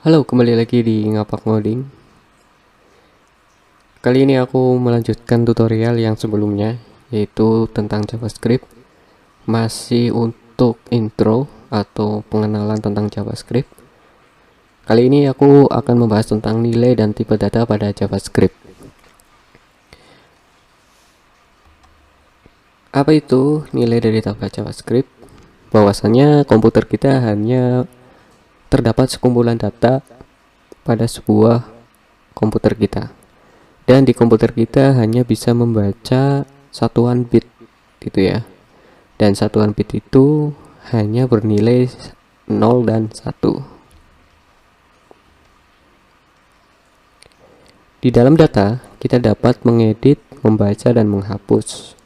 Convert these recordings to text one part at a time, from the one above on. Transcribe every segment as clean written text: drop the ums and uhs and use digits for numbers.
Halo, kembali lagi di Ngapak Ngoding. Kali ini aku melanjutkan tutorial yang sebelumnya, yaitu tentang JavaScript. Masih untuk intro atau pengenalan tentang JavaScript. Kali ini aku akan membahas tentang nilai dan tipe data pada JavaScript. Apa itu nilai dari data JavaScript? Bahwasanya komputer kita hanya terdapat sekumpulan data pada sebuah komputer kita, dan di komputer kita hanya bisa membaca satuan bit gitu ya, dan satuan bit itu hanya bernilai 0 dan 1. Di dalam data kita dapat mengedit, membaca, dan menghapus.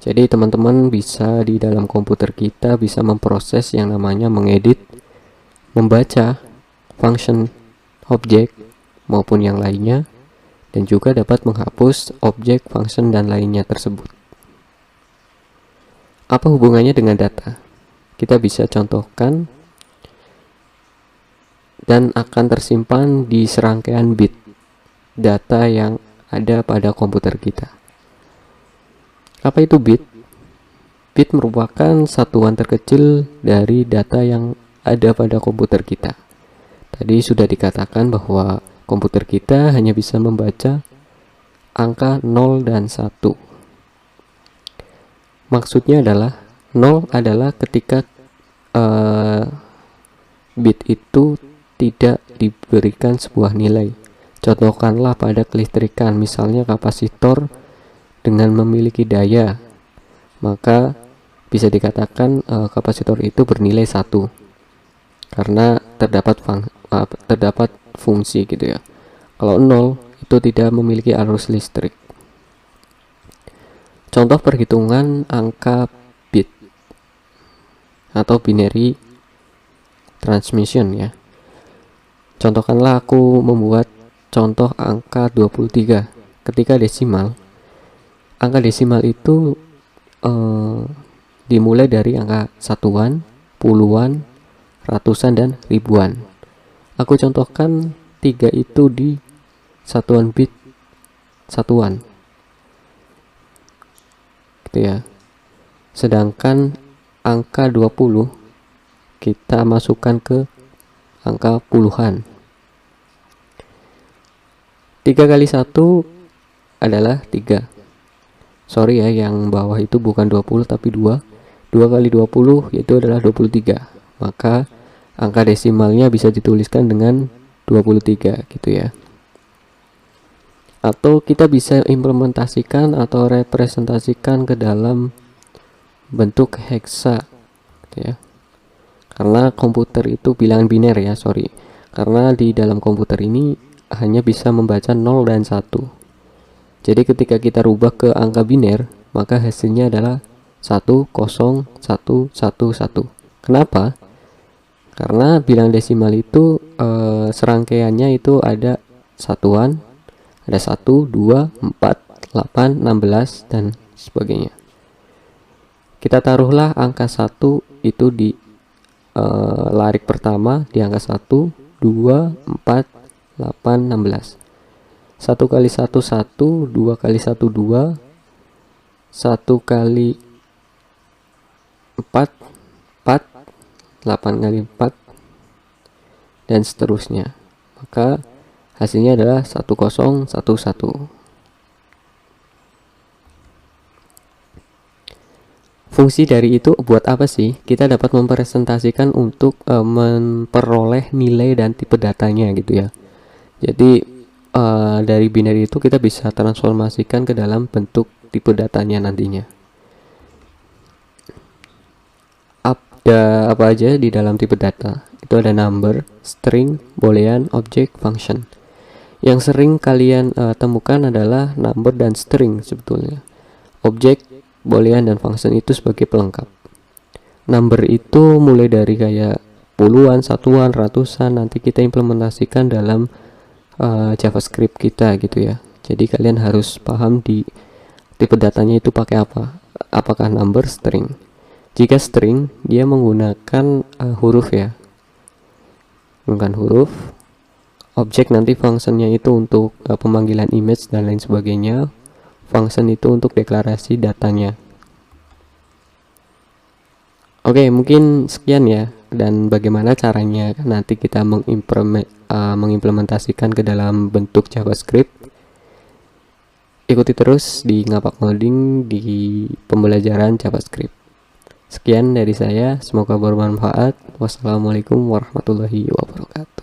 Jadi teman-teman bisa di dalam komputer kita bisa memproses yang namanya mengedit, membaca function, objek, maupun yang lainnya, dan juga dapat menghapus objek, function, dan lainnya tersebut. Apa hubungannya dengan data? Kita bisa contohkan dan akan tersimpan di serangkaian bit data yang ada pada komputer kita. Apa itu bit? Bit merupakan satuan terkecil dari data yang ada pada komputer kita. Tadi sudah dikatakan bahwa komputer kita hanya bisa membaca angka 0 dan 1. Maksudnya adalah 0 adalah ketika bit itu tidak diberikan sebuah nilai. Contohkanlah pada kelistrikan, misalnya kapasitor dengan memiliki daya, maka bisa dikatakan kapasitor itu bernilai 1 karena terdapat fungsi gitu ya. Kalau 0 itu tidak memiliki arus listrik. Contoh perhitungan angka bit atau binary transmission ya. Contohkanlah aku membuat contoh angka 23 ketika desimal. Angka desimal itu dimulai dari angka satuan, puluhan, ratusan, dan ribuan. Aku contohkan 3 itu di satuan bit satuan gitu ya. Sedangkan angka 20 kita masukkan ke angka puluhan. 3 kali 1 adalah 3. Sorry ya, yang bawah itu bukan 20 tapi 2. 2 kali 20 yaitu adalah 23. Maka angka desimalnya bisa dituliskan dengan 23 gitu ya. Atau kita bisa implementasikan atau representasikan ke dalam bentuk heksa gitu ya. Karena komputer itu bilangan biner ya, sorry. Karena di dalam komputer ini hanya bisa membaca 0 dan 1. Jadi ketika kita rubah ke angka biner, maka hasilnya adalah 10111. Kenapa? Karena bilangan desimal itu serangkaiannya itu ada satuan, ada 1, 2, 4, 8, 16, dan sebagainya. Kita taruhlah angka 1 itu di larik pertama di angka 1, 2, 4, 8, 16. 1 kali 1 1, 2 kali 1 2, 1 kali 4 4, 8 kali 4, dan seterusnya. Maka hasilnya adalah 1011. Fungsi dari itu buat apa sih? Kita dapat mempresentasikan untuk memperoleh nilai dan tipe datanya gitu ya. Jadi dari binary itu kita bisa transformasikan ke dalam bentuk tipe datanya nantinya. Ada apa aja di dalam tipe data? Itu ada number, string, boolean, object, function. Yang sering kalian temukan adalah number dan string sebetulnya. Object, boolean, dan function itu sebagai pelengkap. Number itu mulai dari kayak puluhan, satuan, ratusan, nanti kita implementasikan dalam JavaScript kita gitu ya. Jadi kalian harus paham di tipe datanya itu pakai apa. Apakah number, string. Jika string, dia menggunakan huruf ya. bukan huruf. Objek nanti functionnya itu untuk pemanggilan image dan lain sebagainya. Function itu untuk deklarasi datanya. Oke, mungkin sekian ya. Dan bagaimana caranya nanti kita mengimplementasikan ke dalam bentuk JavaScript. Ikuti terus di Ngapak Ngoding di pembelajaran JavaScript. Sekian dari saya, semoga bermanfaat. Wassalamualaikum warahmatullahi wabarakatuh.